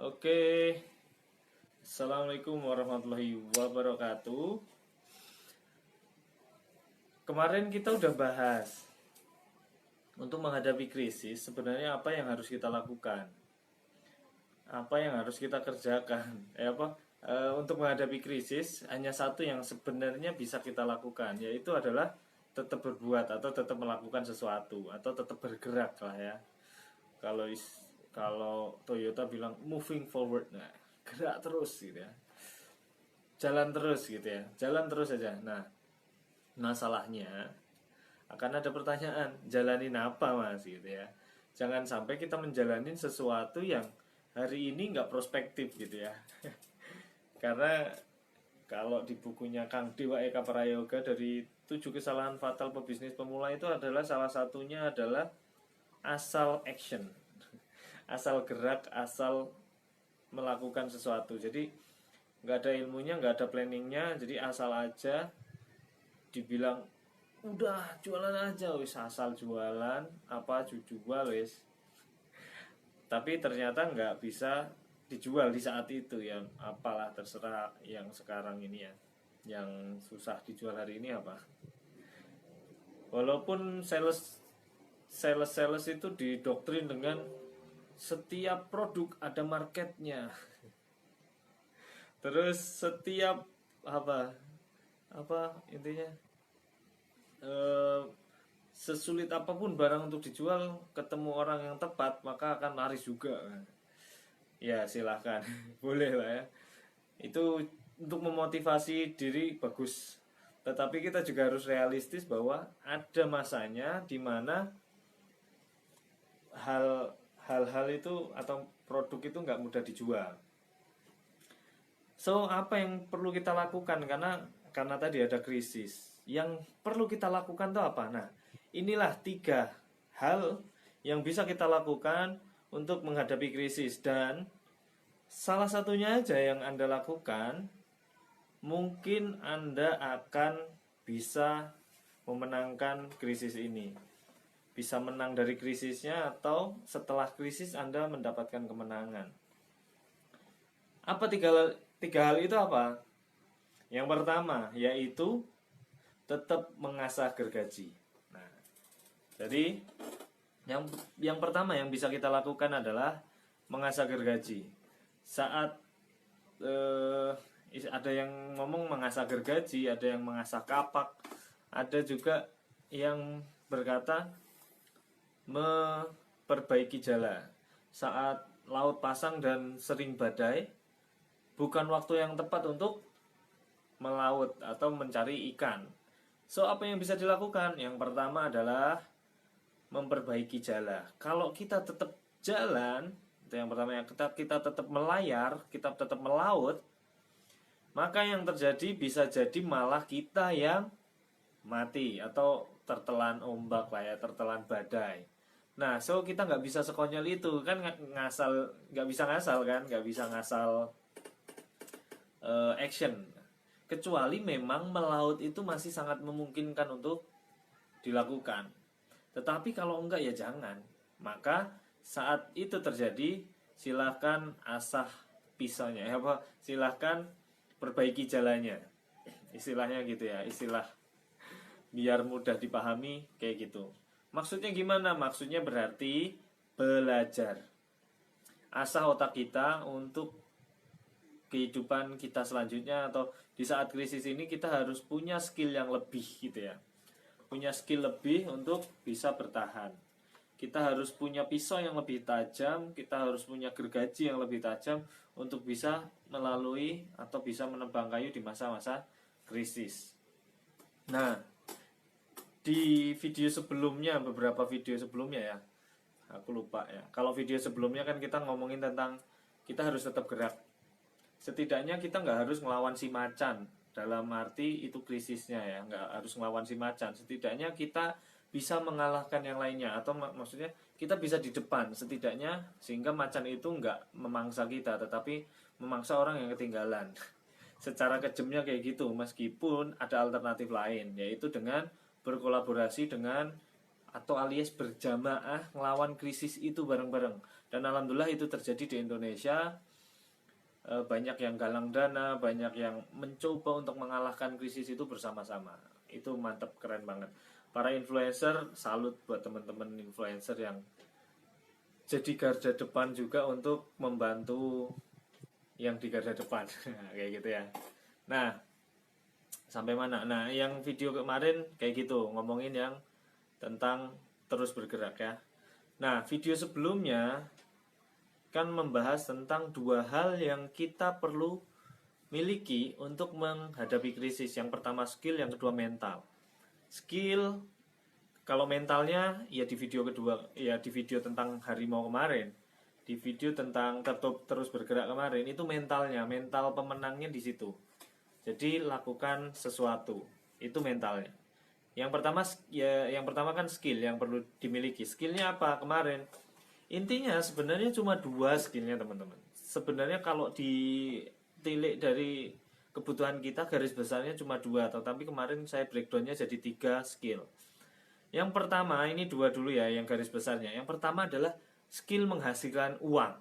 Oke, Assalamualaikum warahmatullahi wabarakatuh. Kemarin kita udah bahas untuk menghadapi krisis sebenarnya apa yang harus kita lakukan, apa yang harus kita kerjakan. Untuk menghadapi krisis hanya satu yang sebenarnya bisa kita lakukan, yaitu adalah tetap berbuat atau tetap melakukan sesuatu atau tetap bergerak lah ya. Kalau kalau Toyota bilang moving forward, nah gerak terus gitu ya, jalan terus gitu ya, jalan terus aja. Nah, masalahnya akan ada pertanyaan, jalanin apa mas gitu ya. Jangan sampai kita menjalani sesuatu yang hari ini nggak prospektif gitu ya. Karena kalau di bukunya Kang Dewa Eka Prayoga dari 7 kesalahan fatal pebisnis pemula itu adalah salah satunya adalah asal action, asal gerak, asal melakukan sesuatu. Jadi nggak ada ilmunya, nggak ada planningnya, jadi asal aja dibilang udah jualan aja wis, asal jualan apa jual wis, tapi ternyata nggak bisa dijual di saat itu ya. Apalah terserah yang sekarang ini ya, yang susah dijual hari ini apa. Walaupun sales itu didoktrin dengan setiap produk ada marketnya, terus setiap apa apa intinya, eh, sesulit apapun barang untuk dijual, ketemu orang yang tepat maka akan laris juga. Ya silahkan, boleh lah ya. Itu untuk memotivasi diri bagus. Tetapi kita juga harus realistis bahwa ada masanya di mana hal-hal itu atau produk itu nggak mudah dijual. So apa yang perlu kita lakukan, karena tadi ada krisis. Yang perlu kita lakukan itu apa? Nah, inilah 3 hal yang bisa kita lakukan untuk menghadapi krisis, dan salah satunya aja yang Anda lakukan, mungkin Anda akan bisa memenangkan krisis ini. Bisa menang dari krisisnya atau setelah krisis Anda mendapatkan kemenangan. Apa tiga hal itu apa? Yang pertama yaitu tetap mengasah gergaji. Nah, jadi yang pertama yang bisa kita lakukan adalah mengasah gergaji. Saat ada yang ngomong mengasah gergaji, ada yang mengasah kapak, ada juga yang berkata memperbaiki jala. Saat laut pasang dan sering badai, bukan waktu yang tepat untuk melaut atau mencari ikan. So apa yang bisa dilakukan? Yang pertama adalah memperbaiki jala. Kalau kita tetap jalan, itu yang pertama, yang kita tetap melayar, kita tetap melaut, maka yang terjadi bisa jadi malah kita yang mati atau tertelan ombak lah ya, tertelan badai. Nah, so kita nggak bisa sekonyol itu kan, nggak bisa ngasal action, kecuali memang melaut itu masih sangat memungkinkan untuk dilakukan. Tetapi kalau enggak ya jangan. Maka saat itu terjadi, silahkan asah pisaunya, silahkan perbaiki jalannya, istilahnya gitu ya, istilah biar mudah dipahami kayak gitu. Maksudnya gimana? Maksudnya berarti belajar, asah otak kita untuk kehidupan kita selanjutnya, atau di saat krisis ini kita harus punya skill yang lebih gitu ya, punya skill lebih untuk bisa bertahan. Kita harus punya pisau yang lebih tajam, kita harus punya gergaji yang lebih tajam untuk bisa melalui atau bisa menebang kayu di masa-masa krisis. Nah, di video sebelumnya, beberapa video sebelumnya ya, aku lupa ya, kalau video sebelumnya kan kita ngomongin tentang kita harus tetap gerak. Setidaknya kita nggak harus ngelawan si macan, dalam arti itu krisisnya ya, nggak harus ngelawan si macan. Setidaknya kita bisa mengalahkan yang lainnya, atau maksudnya kita bisa di depan setidaknya, sehingga macan itu nggak memangsa kita, tetapi memangsa orang yang ketinggalan. Secara kejamnya kayak gitu, meskipun ada alternatif lain, yaitu dengan berkolaborasi dengan atau alias berjamaah ngelawan krisis itu bareng-bareng. Dan alhamdulillah itu terjadi di Indonesia. Banyak yang galang dana, banyak yang mencoba untuk mengalahkan krisis itu bersama-sama. Itu mantap, keren banget. Para influencer, salut buat teman-teman influencer yang jadi garda depan juga untuk membantu yang di garda depan. Kayak gitu ya. Nah, sampai mana? Nah, yang video kemarin kayak gitu, ngomongin yang tentang terus bergerak ya. Nah, video sebelumnya kan membahas tentang dua hal yang kita perlu miliki untuk menghadapi krisis. Yang pertama skill, yang kedua mental. Skill, kalau mentalnya ya di video kedua, ya di video tentang harimau kemarin, di video tentang terus bergerak kemarin, itu mentalnya, mental pemenangnya di situ. Jadi lakukan sesuatu, itu mentalnya. Yang pertama kan skill yang perlu dimiliki. Skillnya apa kemarin? Intinya sebenarnya cuma dua skillnya teman-teman. Sebenarnya kalau ditilik dari kebutuhan kita garis besarnya cuma dua, tetapi kemarin saya breakdownnya jadi 3 skill. Yang pertama, ini dua dulu ya yang garis besarnya. Yang pertama adalah skill menghasilkan uang.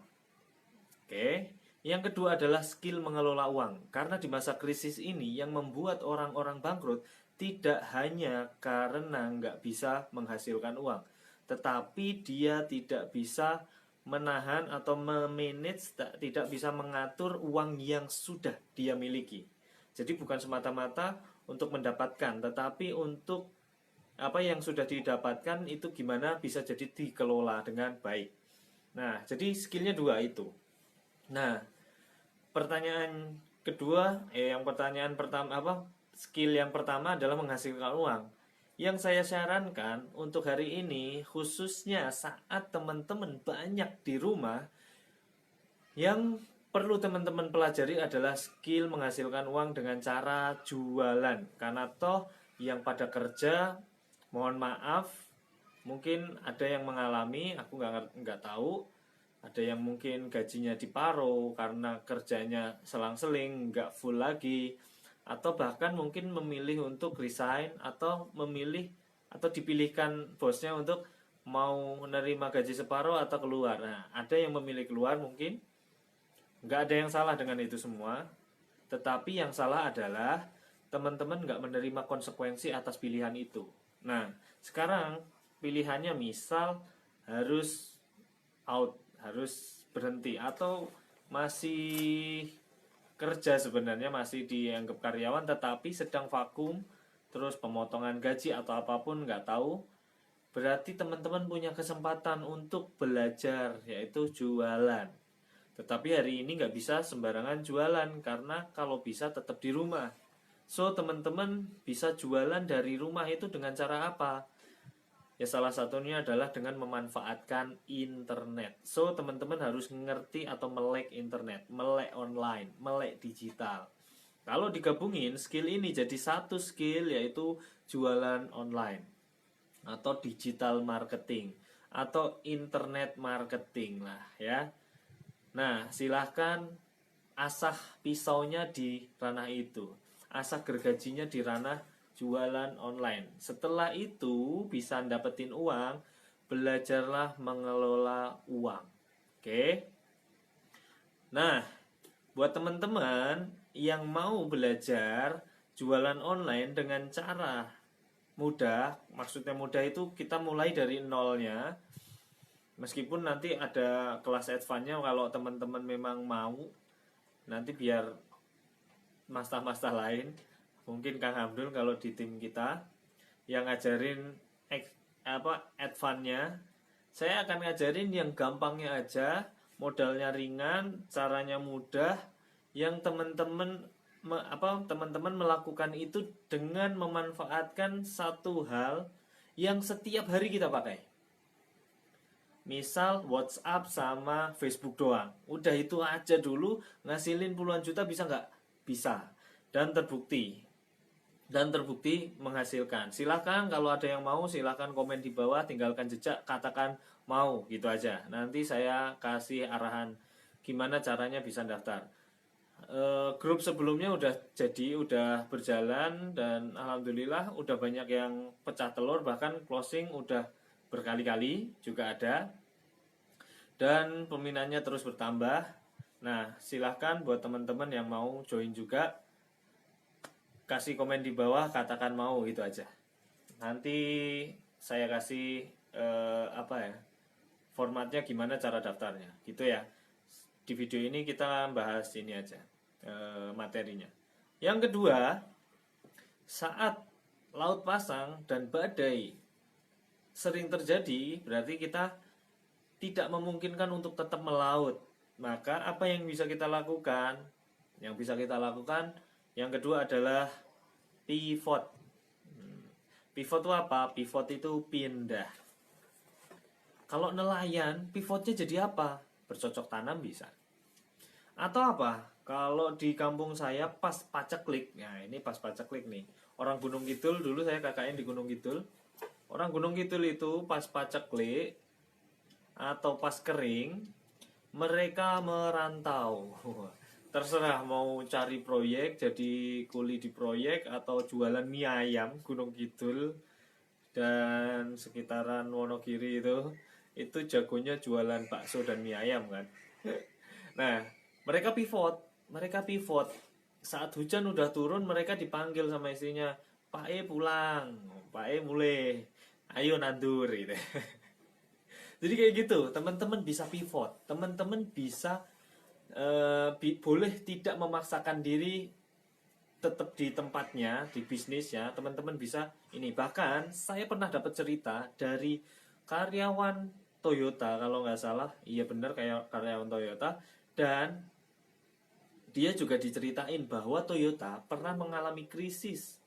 Oke. Yang kedua adalah skill mengelola uang. Karena di masa krisis ini yang membuat orang-orang bangkrut tidak hanya karena nggak bisa menghasilkan uang, tetapi dia tidak bisa menahan atau memanage, tidak bisa mengatur uang yang sudah dia miliki. Jadi bukan semata-mata untuk mendapatkan, tetapi untuk apa yang sudah didapatkan itu gimana bisa jadi dikelola dengan baik. Nah, jadi skillnya dua itu. Nah, pertanyaan kedua, pertanyaan pertama skill yang pertama adalah menghasilkan uang. Yang saya sarankan untuk hari ini, khususnya saat teman-teman banyak di rumah, yang perlu teman-teman pelajari adalah skill menghasilkan uang dengan cara jualan. Karena toh yang pada kerja, mohon maaf, mungkin ada yang mengalami, aku nggak tahu, ada yang mungkin gajinya diparuh karena kerjanya selang-seling, nggak full lagi, atau bahkan mungkin memilih untuk resign atau memilih atau dipilihkan bosnya untuk mau menerima gaji separuh atau keluar. Nah, ada yang memilih keluar mungkin. Nggak ada yang salah dengan itu semua. Tetapi yang salah adalah teman-teman nggak menerima konsekuensi atas pilihan itu. Nah, sekarang pilihannya misal harus out, harus berhenti, atau masih kerja sebenarnya masih dianggap karyawan tetapi sedang vakum, terus pemotongan gaji atau apapun nggak tahu, berarti teman-teman punya kesempatan untuk belajar, yaitu jualan. Tetapi hari ini nggak bisa sembarangan jualan karena kalau bisa tetap di rumah. So teman-teman bisa jualan dari rumah itu dengan cara apa? Ya salah satunya adalah dengan memanfaatkan internet. So teman-teman harus ngerti atau melek internet, melek online, melek digital. Kalau digabungin skill ini jadi satu skill, yaitu jualan online atau digital marketing atau internet marketing lah ya. Nah silahkan asah pisaunya di ranah itu, asah gergajinya di ranah jualan online. Setelah itu bisa dapetin uang, belajarlah mengelola uang. Oke. Nah, buat teman-teman yang mau belajar jualan online dengan cara mudah, maksudnya mudah itu kita mulai dari nolnya. Meskipun nanti ada kelas advance-nya kalau teman-teman memang mau, nanti biar master-master lain, mungkin Kang Hamdul kalau di tim kita yang ngajarin advance-nya, saya akan ngajarin yang gampangnya aja, modalnya ringan, caranya mudah, yang teman-teman melakukan itu dengan memanfaatkan satu hal yang setiap hari kita pakai. Misal WhatsApp sama Facebook doang. Udah itu aja dulu ngasilin puluhan juta bisa nggak? Bisa. Dan terbukti menghasilkan. Silakan kalau ada yang mau, silakan komen di bawah, tinggalkan jejak, katakan mau, gitu aja. Nanti saya kasih arahan gimana caranya bisa daftar. Grup sebelumnya udah berjalan dan alhamdulillah udah banyak yang pecah telur, bahkan closing udah berkali-kali juga ada, dan peminatnya terus bertambah. Nah, silahkan buat teman-teman yang mau join juga, kasih komen di bawah, katakan mau, gitu aja. Nanti saya kasih apa ya, formatnya gimana, cara daftarnya, gitu ya. Di video ini kita bahas ini aja, materinya. Yang kedua, saat laut pasang dan badai sering terjadi, berarti kita tidak memungkinkan untuk tetap melaut. Maka apa yang bisa kita lakukan? Yang bisa kita lakukan yang kedua adalah pivot. Pivot itu apa? Pivot itu pindah. Kalau nelayan, pivotnya jadi apa? Bercocok tanam bisa. Atau apa? Kalau di kampung saya pas paceklik. Nah, ini pas paceklik nih. Orang Gunung Kidul, dulu saya KKN di Gunung Kidul. Orang Gunung Kidul itu pas paceklik atau pas kering, mereka merantau. Terserah mau cari proyek, jadi kuli di proyek, atau jualan mie ayam Gunung Kidul dan sekitaran Wonogiri itu jagonya jualan bakso dan mie ayam kan. Nah, mereka pivot. Saat hujan udah turun, mereka dipanggil sama istrinya, Pak E pulang, Pak E mulai, ayo nandur gitu. Jadi kayak gitu, teman-teman bisa pivot, teman-teman bisa boleh tidak memaksakan diri tetap di tempatnya, di bisnisnya, teman-teman bisa ini. Bahkan saya pernah dapat cerita dari karyawan Toyota kalau nggak salah, iya benar kayak karyawan Toyota, dan dia juga diceritain bahwa Toyota pernah mengalami krisis.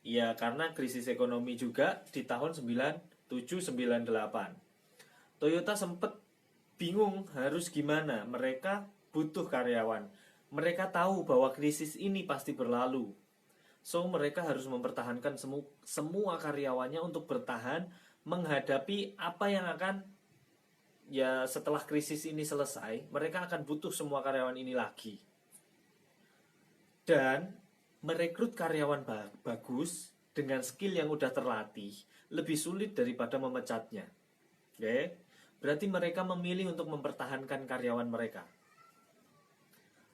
Ya karena krisis ekonomi juga di tahun 97-98. Toyota sempat bingung harus gimana. Mereka butuh karyawan. Mereka tahu bahwa krisis ini pasti berlalu. So mereka harus mempertahankan semua karyawannya untuk bertahan menghadapi apa yang akan, ya setelah krisis ini selesai, mereka akan butuh semua karyawan ini lagi. Dan merekrut karyawan bagus dengan skill yang udah terlatih lebih sulit daripada memecatnya. Oke? Berarti mereka memilih untuk mempertahankan karyawan mereka.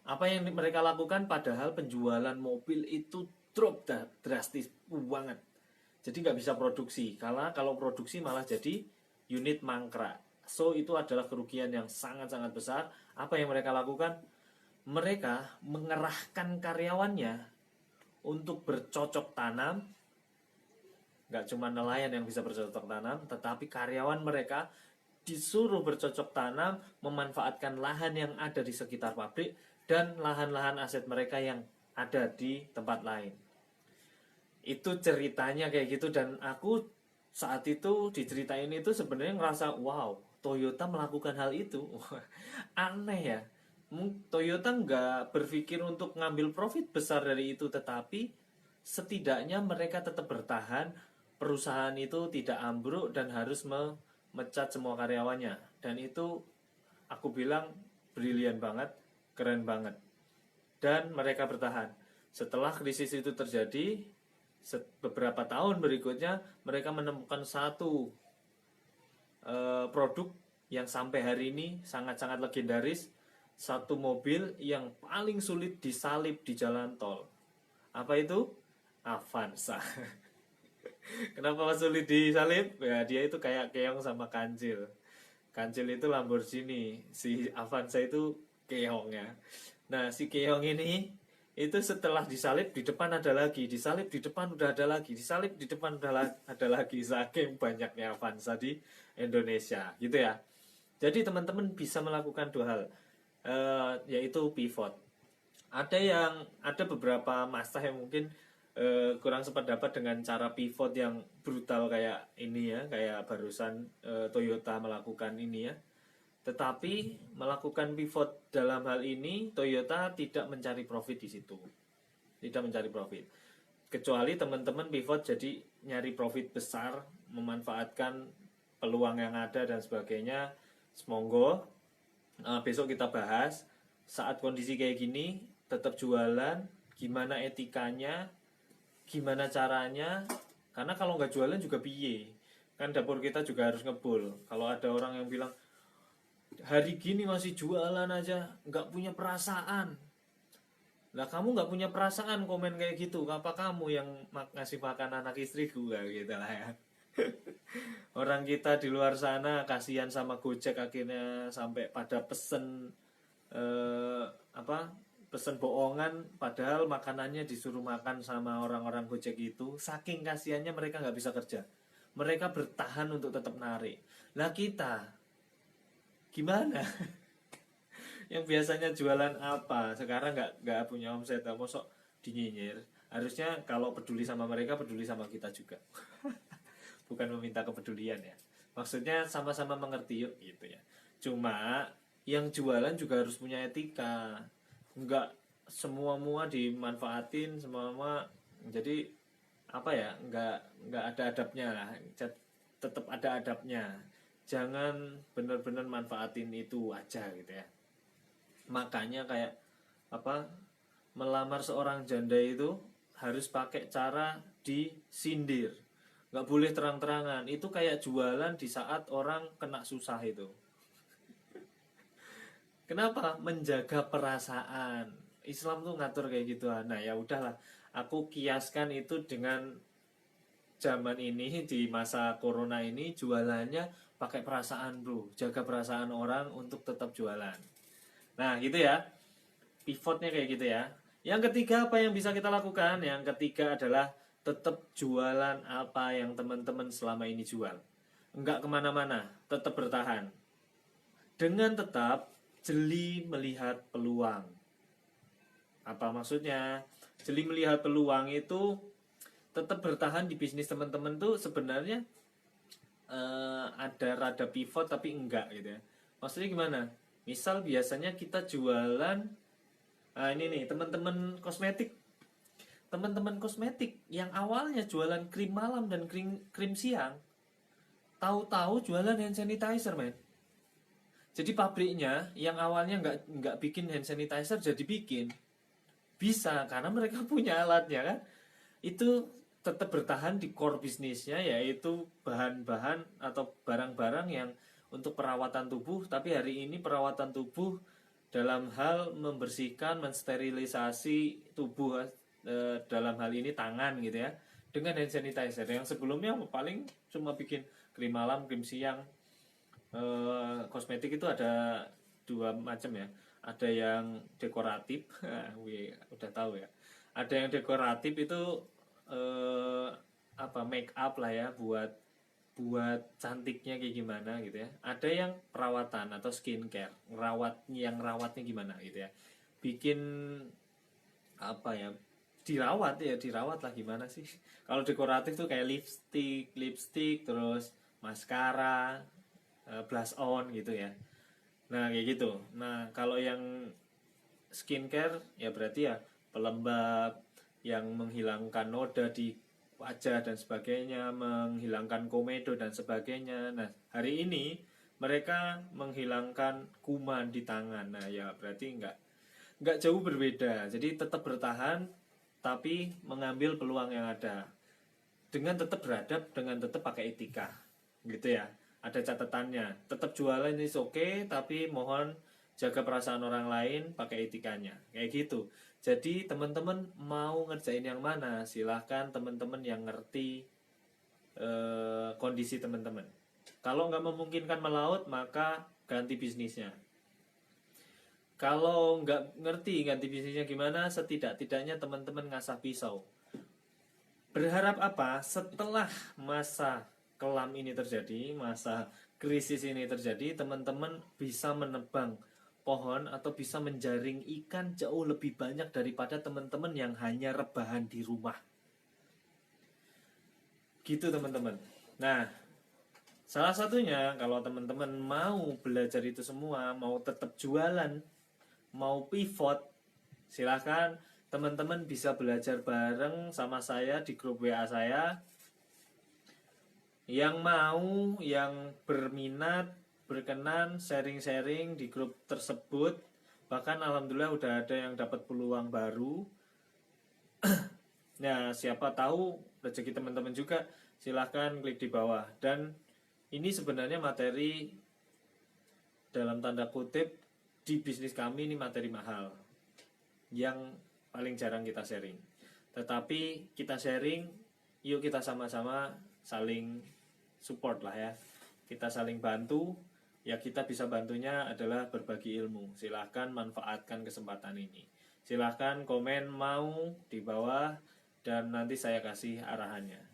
Apa yang mereka lakukan, padahal penjualan mobil itu drop drastis banget. Jadi nggak bisa produksi. Karena kalau produksi malah jadi unit mangkrak. So itu adalah kerugian yang sangat-sangat besar. Apa yang mereka lakukan? Mereka mengerahkan karyawannya untuk bercocok tanam. Nggak cuma nelayan yang bisa bercocok tanam, tetapi karyawan mereka disuruh bercocok tanam, memanfaatkan lahan yang ada di sekitar pabrik dan lahan-lahan aset mereka yang ada di tempat lain. Itu ceritanya kayak gitu, dan aku saat itu diceritain itu sebenarnya ngerasa wow, Toyota melakukan hal itu. Aneh ya. Toyota nggak berpikir untuk ngambil profit besar dari itu, tetapi setidaknya mereka tetap bertahan, perusahaan itu tidak ambruk dan harus mecat semua karyawannya. Dan itu aku bilang brilian banget, keren banget. Dan mereka bertahan. Setelah krisis itu terjadi, beberapa tahun berikutnya mereka menemukan satu produk yang sampai hari ini sangat-sangat legendaris, satu mobil yang paling sulit disalip di jalan tol. Apa itu? Avanza. Kenapa sulit disalip? Ya dia itu kayak keong sama kancil. Kancil itu Lamborghini, si Avanza itu keongnya. Nah si keong ini itu setelah disalip di depan ada lagi, disalip di depan udah ada lagi, disalip di depan udah ada lagi, saking banyaknya Avanza di Indonesia gitu ya. Jadi teman-teman bisa melakukan dua hal, yaitu pivot. Ada beberapa masa yang mungkin kurang sependapat dengan cara pivot yang brutal kayak ini ya, kayak barusan Toyota melakukan ini ya. Tetapi melakukan pivot dalam hal ini, Toyota tidak mencari profit di situ. Tidak mencari profit. Kecuali teman-teman pivot jadi nyari profit besar, memanfaatkan peluang yang ada dan sebagainya. Semonggo. Besok kita bahas. Saat kondisi kayak gini, tetap jualan, gimana etikanya, gimana caranya. Karena kalau nggak jualan juga piye. Kan dapur kita juga harus ngebul. Kalau ada orang yang bilang hari gini masih jualan aja, nggak punya perasaan. Lah kamu nggak punya perasaan komen kayak gitu. Apa kamu yang ngasih makan anak istriku ya gitu lah ya. Orang kita di luar sana kasihan sama Gojek akhirnya sampai pada pesen eh, apa pesen bohongan padahal makanannya disuruh makan sama orang-orang Gojek itu. Saking kasihannya mereka nggak bisa kerja. Mereka bertahan untuk tetap narik. Lah kita gimana? Yang biasanya jualan apa sekarang nggak punya omset, mosok dinyinyir. Harusnya kalau peduli sama mereka peduli sama kita juga. Bukan meminta kepedulian ya, maksudnya sama-sama mengerti yuk gitu ya. Cuma yang jualan juga harus punya etika, nggak semua mua dimanfaatin semua. Jadi apa ya, nggak ada adabnya lah. Tetap ada adabnya, jangan benar-benar manfaatin itu aja gitu ya. Makanya kayak apa, melamar seorang janda itu harus pakai cara disindir, nggak boleh terang-terangan. Itu kayak jualan di saat orang kena susah itu. Kenapa? Menjaga perasaan. Islam tuh ngatur kayak gitu. Nah ya udahlah, aku kiaskan itu dengan zaman ini, di masa corona ini jualannya pakai perasaan bro, jaga perasaan orang untuk tetap jualan. Nah gitu ya, pivotnya kayak gitu ya. Yang ketiga apa yang bisa kita lakukan? Yang ketiga adalah tetap jualan apa yang teman-teman selama ini jual. Enggak kemana-mana, tetap bertahan. Dengan tetap jeli melihat peluang. Apa maksudnya? Jeli melihat peluang itu tetap bertahan di bisnis teman-teman tuh sebenarnya ada rada pivot tapi enggak gitu ya. Maksudnya gimana? Misal biasanya kita jualan, nah ini nih teman-teman kosmetik. Teman-teman kosmetik yang awalnya jualan krim malam dan krim siang, tahu-tahu jualan hand sanitizer, men. Jadi pabriknya yang awalnya nggak bikin hand sanitizer jadi bikin. Bisa karena mereka punya alatnya kan. Itu tetap bertahan di core bisnisnya, yaitu bahan-bahan atau barang-barang yang untuk perawatan tubuh. Tapi hari ini perawatan tubuh dalam hal membersihkan, mensterilisasi tubuh, dalam hal ini tangan gitu ya, dengan hand sanitizer. Yang sebelumnya paling cuma bikin krim malam, krim siang. Kosmetik itu ada dua macam ya, ada yang dekoratif, udah tahu ya. Ada yang dekoratif itu apa, make up lah ya, buat cantiknya kayak gimana gitu ya. Ada yang perawatan atau skincare, rawatnya gimana gitu ya. Bikin apa ya, dirawat lah gimana sih. Kalau dekoratif tuh kayak lipstick terus maskara, blush on gitu ya. Nah kayak gitu. Nah kalau yang skincare ya berarti ya pelembab yang menghilangkan noda di wajah dan sebagainya, menghilangkan komedo dan sebagainya. Nah hari ini mereka menghilangkan kuman di tangan. Nah ya berarti nggak jauh berbeda. Jadi tetap bertahan tapi mengambil peluang yang ada dengan tetap beradab, dengan tetap pakai etika gitu ya. Ada catatannya, tetap jualan ini oke, tapi mohon jaga perasaan orang lain, pakai etikanya kayak gitu. Jadi teman-teman mau ngerjain yang mana, silahkan teman-teman yang ngerti kondisi teman-teman. Kalau nggak memungkinkan melaut, maka ganti bisnisnya. Kalau nggak ngerti ganti bisnisnya gimana, setidak-tidaknya teman-teman ngasah pisau. Berharap apa? Setelah masa kelam ini terjadi, masa krisis ini terjadi, teman-teman bisa menebang pohon atau bisa menjaring ikan jauh lebih banyak daripada teman-teman yang hanya rebahan di rumah. Gitu teman-teman. Nah, salah satunya kalau teman-teman mau belajar itu semua, mau tetap jualan, mau pivot, silahkan teman-teman bisa belajar bareng sama saya di grup WA saya. Yang mau, yang berminat, berkenan sharing-sharing di grup tersebut. Bahkan alhamdulillah udah ada yang dapat peluang baru. Nah siapa tahu rezeki teman-teman juga silahkan klik di bawah. Dan ini sebenarnya materi dalam tanda kutip di bisnis kami ini materi mahal yang paling jarang kita sharing. Tetapi kita sharing, yuk kita sama-sama saling support lah ya. Kita saling bantu, ya kita bisa bantunya adalah berbagi ilmu. Silahkan manfaatkan kesempatan ini. Silahkan komen mau di bawah dan nanti saya kasih arahannya.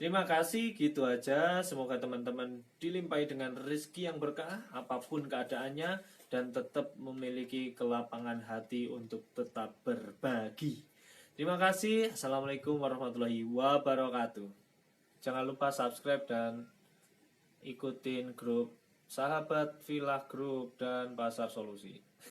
Terima kasih, gitu aja. Semoga teman-teman dilimpahi dengan rezeki yang berkah apapun keadaannya dan tetap memiliki kelapangan hati untuk tetap berbagi. Terima kasih. Assalamualaikum warahmatullahi wabarakatuh. Jangan lupa subscribe dan ikutin grup Sahabat Villa Group dan Pasar Solusi.